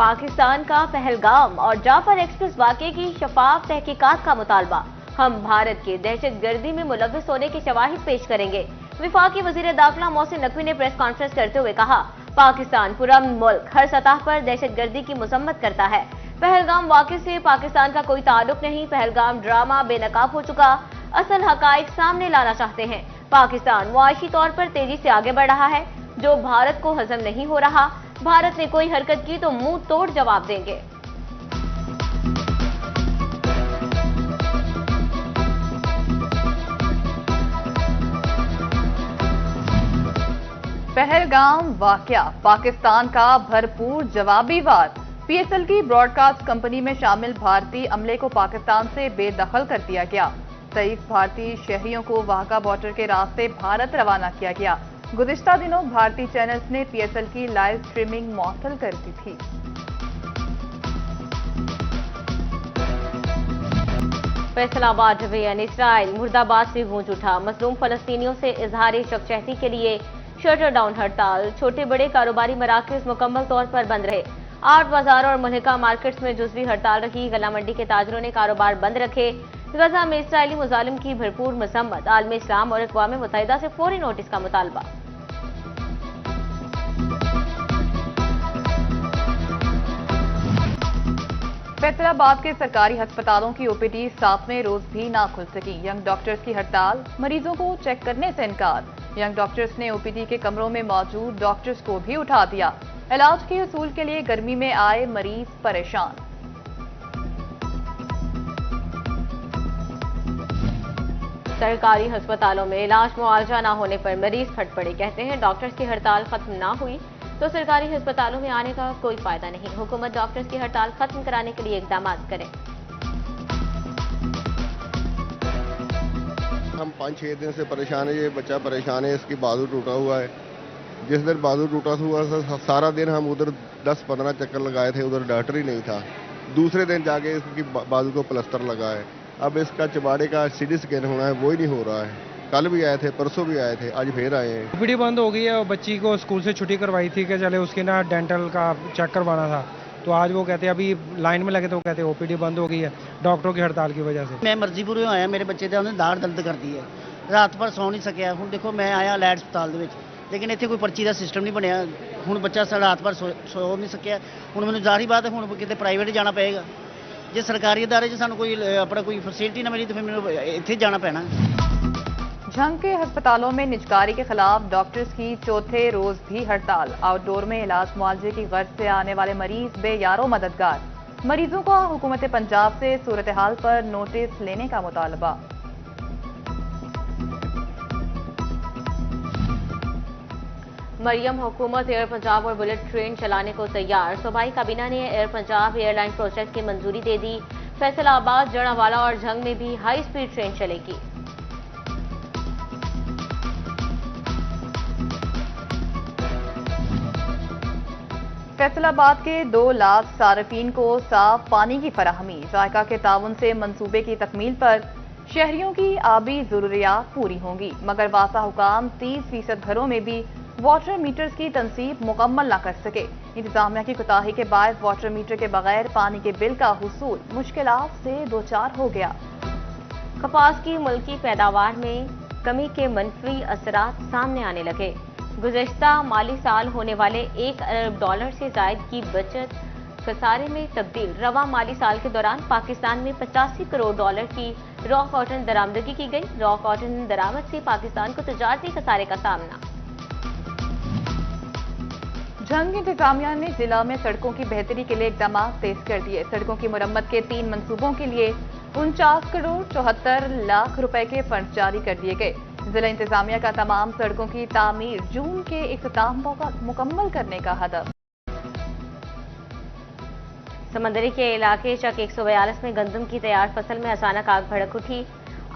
पाकिस्तान का पहलगाम और जाफर एक्सप्रेस वाकये की शफाफ तहकीकात का मुतालबा। हम भारत के दहशतगर्दी में मुलव्विस होने के शवाहिद पेश करेंगे। वफाकी वजीर दाखिला मोहसिन नकवी ने प्रेस कॉन्फ्रेंस करते हुए कहा, पाकिस्तान पूरा मुल्क हर सतह पर दहशतगर्दी की मजम्मत करता है। पहलगाम वाकये से पाकिस्तान का कोई ताल्लुक नहीं। पहलगाम ड्रामा बेनकाब हो चुका। असल हकाइक सामने लाना चाहते हैं। पाकिस्तान मुआशी तौर पर तेजी से आगे बढ़ रहा है, जो भारत को हजम नहीं हो रहा। भारत ने कोई हरकत की तो मुंह तोड़ जवाब देंगे। पहलगाम वाकया पाकिस्तान का भरपूर जवाबी वार। पीएसएल की ब्रॉडकास्ट कंपनी में शामिल भारतीय अमले को पाकिस्तान से बेदखल कर दिया गया। 23 भारतीय शहरियों को वाघा बॉर्डर के रास्ते भारत रवाना किया गया। गुज़िश्ता दिनों भारतीय चैनल्स ने पीएसएल की लाइव स्ट्रीमिंग मुअत्तल कर दी थी। फैसलाबाद डिवीजन इसराइल मुर्दाबाद से गूंज उठा। मजलूम फलस्तीनियों से इजहार यकजहती के लिए शटर डाउन हड़ताल। छोटे बड़े कारोबारी मराकज मुकम्मल तौर पर बंद रहे। आर्ट बाजार और मुल्हिका मार्केट्स में जुज़वी हड़ताल रही। गला मंडी के ताजरों ने कारोबार बंद रखे। गजा में इसराइली मुजालिम की भरपूर मजम्मत। आलम इस्लाम और अक़वाम मुत्तहिदा से फौरी नोटिस का मुतालबा। फैसलाबाद के सरकारी अस्पतालों की ओपीडी 7वें रोज भी ना खुल सकी। यंग डॉक्टर्स की हड़ताल, मरीजों को चेक करने से इनकार। यंग डॉक्टर्स ने ओपीडी के कमरों में मौजूद डॉक्टर्स को भी उठा दिया। इलाज के हसूल के लिए गर्मी में आए मरीज परेशान। सरकारी अस्पतालों में इलाज मुआवजा न होने पर मरीज फट पड़े। कहते हैं डॉक्टर्स की हड़ताल खत्म ना हुई तो सरकारी अस्पतालों में आने का कोई फायदा नहीं। हुकूमत डॉक्टर्स की हड़ताल खत्म कराने के लिए इकदाम करें। हम 5-6 दिन से परेशान है। ये बच्चा परेशान है, इसकी बाजू टूटा हुआ है। जिस दिन बाजू टूटा हुआ था सारा दिन हम उधर 10-15 चक्कर लगाए थे, उधर डॉक्टर ही नहीं था। दूसरे दिन जाके इसकी बाजू को प्लास्टर लगा है। अब इसका चबाड़े का सीटी स्कैन होना है, वो ही नहीं हो रहा है। कल भी आए थे, परसों भी आए थे, आज फिर आए हैं। ओपीडी बंद हो गई है और बच्ची को स्कूल से छुट्टी करवाई थी कि चले उसके ना डेंटल का चेक करवाना था, तो आज वो कहते हैं अभी लाइन में लगे तो कहते हैं ओपीडी बंद हो गई है डॉक्टरों की हड़ताल की वजह से। मैं मर्जीपुर आया, मेरे बच्चे ने उन्हें दाढ़ दर्द कर दी है, रात भर सौ नहीं सकिया। हूँ देखो मैं आया लैड अस्पताल लेकिन इतने कोई पर्ची का सिस्टम नहीं बनया। हूँ बच्चा रात भर सो नहीं सकिया। हूँ मैंने जाहिर बात है हूँ कितने प्राइवेट जाना पेगा। जे सरकारी अदारे सानू कोई अपना कोई फैसिलिटी ना मिली तो फिर मैंने इत्थे जाना पैना। झंग के अस्पतालों में निजकारी के खिलाफ डॉक्टर्स की चौथे रोज भी हड़ताल। आउटडोर में इलाज मुआवजे की गर्ज से आने वाले मरीज बेयारो मददगार। मरीजों का हुकूमत पंजाब से सूरत हाल पर नोटिस लेने का मुतालबा। मरियम हुकूमत एयर पंजाब और बुलेट ट्रेन चलाने को तैयार। सूबाई काबीना ने एयर पंजाब एयरलाइन प्रोजेक्ट की मंजूरी दे दी। फैसलाबाद, जड़ावाला और झंग में भी हाई स्पीड ट्रेन चलेगी। फैसलाबाद के 2 लाख सार्फिन को साफ पानी की फराहमी। जायका के ताउन से मंसूबे की तकमील पर शहरियों की आबी जरूरियात पूरी होंगी, मगर वासा हुकाम 30% घरों में भी वाटर मीटर्स की तनसीब मुकम्मल न कर सके। इंतजामिया की कोताही के बाद वाटर मीटर के बगैर पानी के बिल का हुसूल मुश्किलात से दो चार हो गया। कपास की मुल्की पैदावार में कमी के मनफी असरात सामने आने लगे। गुज़श्ता माली साल होने वाले $1 अरब से जायद की बचत खसारे में तब्दील। रवा माली साल के दौरान पाकिस्तान में $85 करोड़ की रॉ कॉटन दरामदगी की गई। रॉ कॉटन दरामद से पाकिस्तान को तजारती खसारे का सामना। झंग इंतजामिया ने जिला में सड़कों की बेहतरी के लिए इकदाम तेज कर दिए। सड़कों की मुरम्मत के 3 मंसूबों के लिए 49 करोड़ 74 लाख रुपए के फंड जारी कर दिए गए। जिला इंतजामिया का तमाम सड़कों की तामीर जून के इख्तिताम मुकम्मल करने का हदफ। समंदरी के इलाके चक 142 में गंदम की तैयार फसल में अचानक आग भड़क उठी।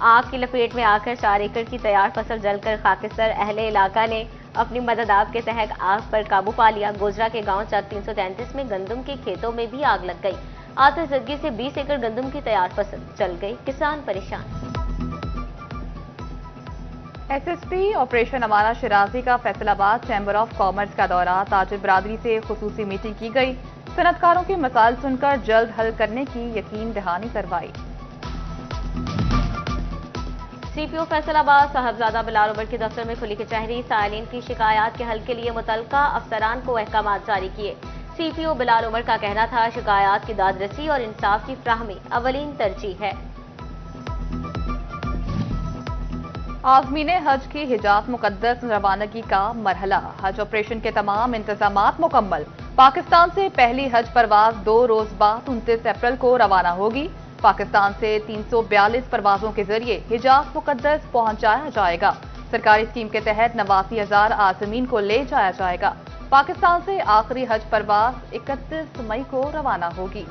आग की लपेट में आकर 4 एकड़ की तैयार फसल जलकर खाकिस्तर। अहले इलाका ने अपनी मदद आप के तहत आग पर काबू पा लिया। गोजरा के गांव चक 333 में गंदम के खेतों में भी आग लग गई। आतिशबाजी से 20 एकड़ गंदम की तैयार फसल जल गई। किसान परेशान। SSP ऑपरेशन अमाना शिराजी का फैसलाबाद चैम्बर ऑफ कॉमर्स का दौरा, ताजिर बरादरी से खुसूसी मीटिंग की गई, सनतकारों के मसाइल सुनकर जल्द हल करने की यकीन दहानी करवाई। CPO फैसलाबाद साहबजादा बिलाल उमर के दफ्तर में खुली कचहरी, साइलिन की शिकायत के हल के लिए मुतल्लिका अफसरान को अहकामात जारी किए। CPO बिलाल उमर का कहना था, शिकायत की दादरसी और इंसाफ की फ्राहमी अवलीन तरजीह है। आज़मीन हज की हिजाज मुकद्दस रवानगी का मरहला, हज ऑपरेशन के तमाम इंतजामात मुकम्मल। पाकिस्तान से पहली हज परवाज 2 रोज बाद 29 अप्रैल को रवाना होगी। पाकिस्तान से 342 परवाजों के जरिए हिजाज मुकद्दस पहुंचाया जाएगा। सरकारी स्कीम के तहत 89,000 आज़मीन को ले जाया जाएगा। पाकिस्तान से आखिरी हज परवाज 31 मई को रवाना होगी।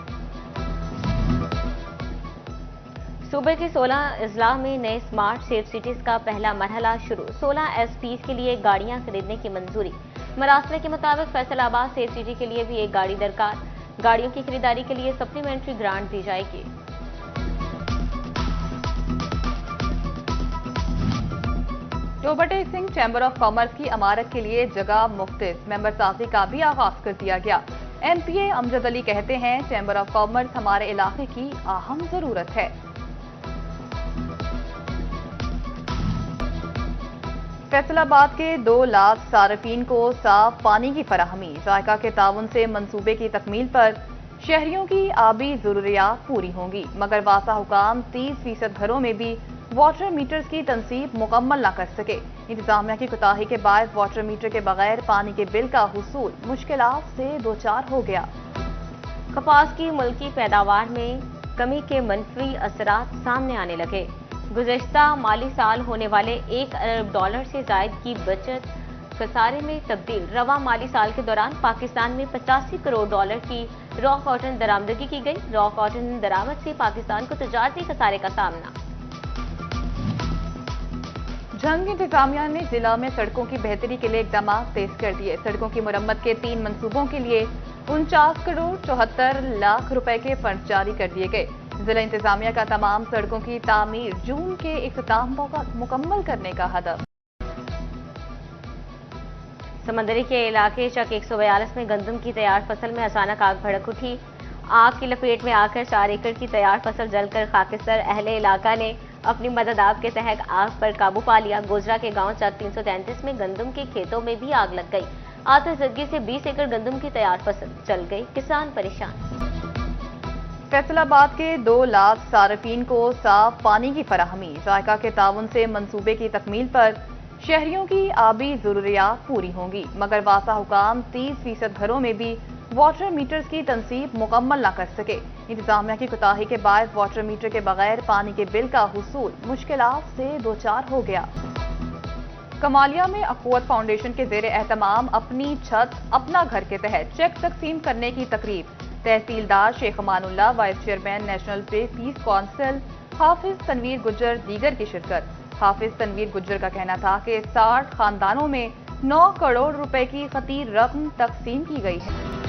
सूबे के 16 अजला में नए स्मार्ट सेफ सिटीज का पहला मरहला शुरू, 16 SP के लिए गाड़ियां खरीदने की मंजूरी। मरासले के मुताबिक फैसलाबाद सेफ सिटी के लिए भी एक गाड़ी दरकार, गाड़ियों की खरीदारी के लिए सप्लीमेंट्री ग्रांट दी जाएगी। टोबटे सिंह चैम्बर ऑफ कॉमर्स की इमारत के लिए जगह मुख्तस, मेंबर साजी का भी आगाज कर दिया गया। MPA अमजद अली कहते हैं, चैम्बर ऑफ कॉमर्स हमारे इलाके की अहम जरूरत है। फैसलाबाद के 2 लाख सार्फिन को साफ पानी की फराहमी, जायका के ताउन से मंसूबे की तकमील पर शहरियों की आबी जरूरियात पूरी होंगी, मगर वासा हुकाम 30% घरों में भी वाटर मीटर्स की तनसीब मुकम्मल न कर सके। इंतजामिया की कोताही के बाद वाटर मीटर के बगैर पानी के बिल का हुसूल मुश्किलात से दो चार हो गया। कपास की मुल्की पैदावार में कमी के मनफी असरात सामने आने लगे। गुज़श्ता माली साल होने वाले $1 अरब से जायद की बचत खसारे में तब्दील। रवा माली साल के दौरान पाकिस्तान में $85 करोड़ की रॉ कॉटन दरामदगी की गई। रॉ कॉटन दरामद से पाकिस्तान को तजारती खसारे का सामना। जंग इंतजामिया ने जिला में सड़कों की बेहतरी के लिए इकदाम तेज कर दिए। सड़कों की मुरम्मत के 3 मंसूबों के लिए 49 करोड़ 74 लाख रुपए के फंड जारी कर दिए गए। जिला इंतजामिया का तमाम सड़कों की तामीर जून के इख्तिताम मुकम्मल करने का हदफ। समंदरी के इलाके चक 142 में गंदम की तैयार फसल में अचानक आग भड़क उठी। आग की लपेट में आकर 4 एकड़ की तैयार फसल जलकर खाकिस्तर। अहले इलाका ने अपनी मदद आप के तहत आग पर काबू पा लिया। गोजरा के गांव चक 333 में गंदम के खेतों में भी आग लग गई। आतिशबाजी से 20 एकड़ गंदम की तैयार फसल जल गई, किसान परेशान। फैसलाबाद के 2 लाख सार्फिन को साफ पानी की फराहमी, जायका के ताउन से मंसूबे की तकमील पर शहरियों की आबी जरूरियात पूरी होंगी, मगर वासा हुकाम 30% घरों में भी वाटर मीटर्स की तनसीब मुकम्मल न कर सके। इंतजामिया की कोताही के बाद वाटर मीटर के बगैर पानी के बिल का हुसूल मुश्किलात से दो चार हो गया। कमालिया में अखवत फाउंडेशन के जेर एहतमाम अपनी छत अपना घर के तहत चेक तकसीम करने की तकरीब। तहसीलदार Sheikh Amanullah, vice chairman national peace council Hafiz Tanveer Gujjar दीगर की शिरकत। हाफिज तनवीर गुज्जर का कहना था कि 60 खानदानों में 9 करोड़ रुपए की खतीर रकम तकसीम की गई है।